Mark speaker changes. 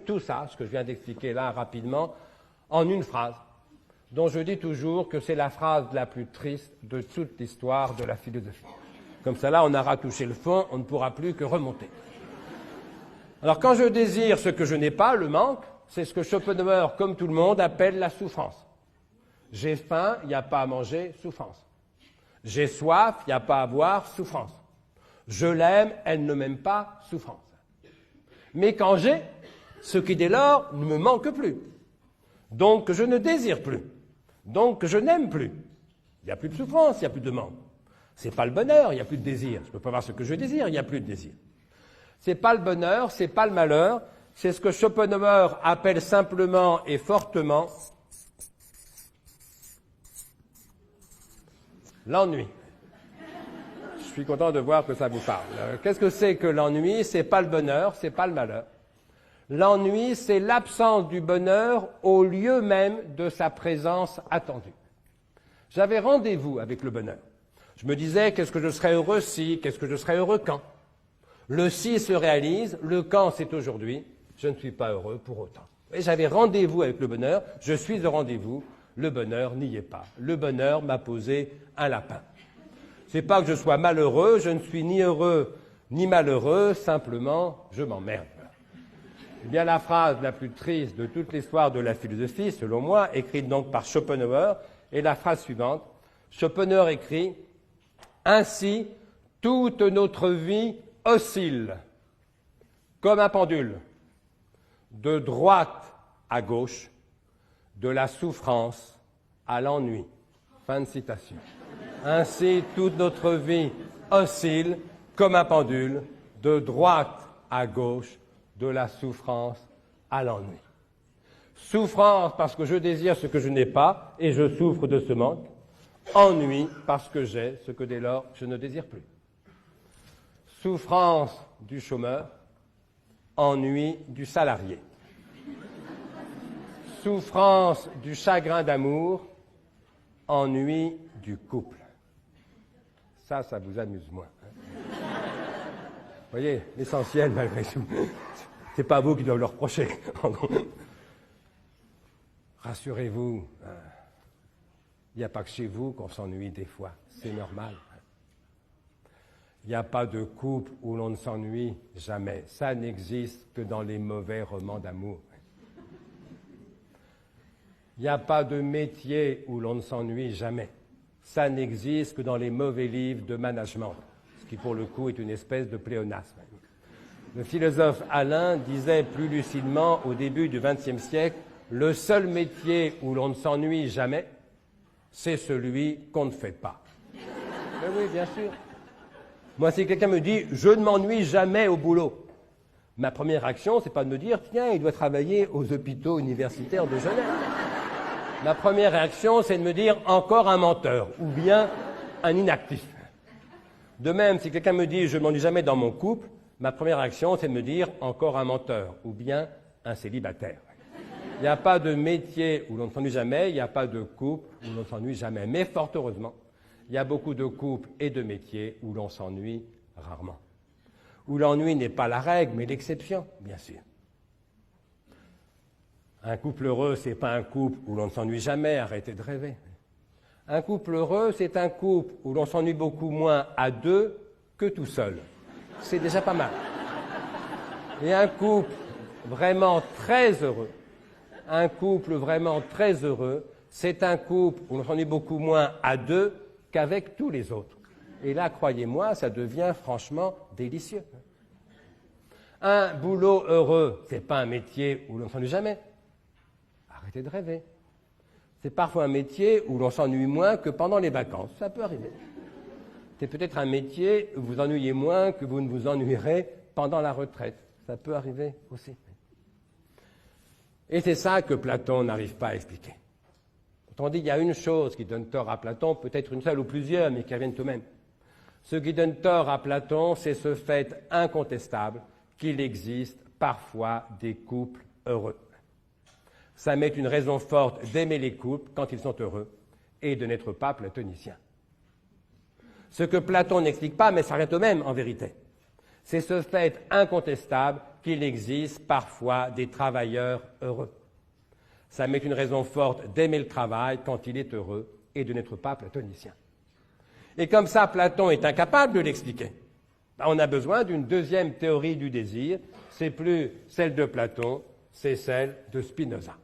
Speaker 1: tout ça, ce que je viens d'expliquer là rapidement, en une phrase, dont je dis toujours que c'est la phrase la plus triste de toute l'histoire de la philosophie. Comme ça, là, on aura touché le fond, on ne pourra plus que remonter. Alors, quand je désire ce que je n'ai pas, le manque, c'est ce que Schopenhauer, comme tout le monde, appelle la souffrance. J'ai faim, il n'y a pas à manger, souffrance. J'ai soif, il n'y a pas à boire, souffrance. Je l'aime, elle ne m'aime pas, souffrance. Mais quand j'ai, ce qui dès lors ne me manque plus. Donc je ne désire plus. Donc je n'aime plus. Il n'y a plus de souffrance, il n'y a plus de manque. Ce n'est pas le bonheur, il n'y a plus de désir. Je ne peux pas avoir ce que je désire, il n'y a plus de désir. Ce n'est pas le bonheur, ce n'est pas le malheur, c'est ce que Schopenhauer appelle simplement et fortement l'ennui. Je suis content de voir que ça vous parle. Qu'est-ce que c'est que l'ennui? Ce n'est pas le bonheur, ce n'est pas le malheur. L'ennui, c'est l'absence du bonheur au lieu même de sa présence attendue. J'avais rendez-vous avec le bonheur. Je me disais, qu'est-ce que je serais heureux si, qu'est-ce que je serais heureux quand? Le si se réalise, le quand c'est aujourd'hui, je ne suis pas heureux pour autant. Et j'avais rendez-vous avec le bonheur, je suis au rendez-vous, le bonheur n'y est pas. Le bonheur m'a posé un lapin. C'est pas que je sois malheureux, je ne suis ni heureux ni malheureux, simplement je m'emmerde. Eh bien, la phrase la plus triste de toute l'histoire de la philosophie, selon moi, écrite donc par Schopenhauer, est la phrase suivante. Schopenhauer écrit « Ainsi, toute notre vie oscille, comme un pendule, de droite à gauche, de la souffrance à l'ennui. » Fin de citation. Ainsi, toute notre vie oscille, comme un pendule, de droite à gauche, de la souffrance à l'ennui. Souffrance parce que je désire ce que je n'ai pas et je souffre de ce manque. Ennui parce que j'ai ce que dès lors je ne désire plus. Souffrance du chômeur, ennui du salarié. Souffrance du chagrin d'amour, ennui du couple. Ça vous amuse moins. Vous voyez, l'essentiel malgré tout. C'est pas vous qui doivent le reprocher. Rassurez-vous, il n'y a pas que chez vous qu'on s'ennuie des fois, c'est normal. Il n'y a pas de couple où l'on ne s'ennuie jamais. Ça n'existe que dans les mauvais romans d'amour. Il n'y a pas de métier où l'on ne s'ennuie jamais. Ça n'existe que dans les mauvais livres de management, ce qui pour le coup est une espèce de pléonasme. Le philosophe Alain disait plus lucidement au début du XXe siècle « Le seul métier où l'on ne s'ennuie jamais, c'est celui qu'on ne fait pas. » Mais oui, bien sûr. Moi, si quelqu'un me dit « Je ne m'ennuie jamais au boulot », ma première action, c'est pas de me dire « Tiens, il doit travailler aux hôpitaux universitaires de Genève. » Ma première réaction, c'est de me dire « Encore un menteur » ou bien « Un inactif ». De même, si quelqu'un me dit « Je ne m'ennuie jamais dans mon couple », ma première réaction, c'est de me dire « encore un menteur » ou bien un célibataire. Il n'y a pas de métier où l'on ne s'ennuie jamais, il n'y a pas de couple où l'on ne s'ennuie jamais. Mais fort heureusement, il y a beaucoup de couples et de métiers où l'on s'ennuie rarement. Où l'ennui n'est pas la règle, mais l'exception, bien sûr. Un couple heureux, ce n'est pas un couple où l'on ne s'ennuie jamais, arrêtez de rêver. Un couple heureux, c'est un couple où l'on s'ennuie beaucoup moins à deux que tout seul. C'est déjà pas mal. Et un couple vraiment très heureux, c'est un couple où l'on s'ennuie beaucoup moins à deux qu'avec tous les autres. Et là, croyez-moi, ça devient franchement délicieux. Un boulot heureux, c'est pas un métier où l'on ne s'ennuie jamais. Arrêtez de rêver. C'est parfois un métier où l'on s'ennuie moins que pendant les vacances. Ça peut arriver. C'est peut-être un métier où vous ennuyez moins que vous ne vous ennuierez pendant la retraite. Ça peut arriver aussi. Et c'est ça que Platon n'arrive pas à expliquer. Autrement dit, il y a une chose qui donne tort à Platon, peut-être une seule ou plusieurs, mais qui reviennent tout de même. Ce qui donne tort à Platon, c'est ce fait incontestable qu'il existe parfois des couples heureux. Ça met une raison forte d'aimer les couples quand ils sont heureux et de n'être pas platonicien. Ce que Platon n'explique pas, mais ça revient au même en vérité, c'est ce fait incontestable qu'il existe parfois des travailleurs heureux. Ça met une raison forte d'aimer le travail quand il est heureux et de n'être pas platonicien. Et comme ça, Platon est incapable de l'expliquer. On a besoin d'une deuxième théorie du désir. C'est plus celle de Platon, c'est celle de Spinoza.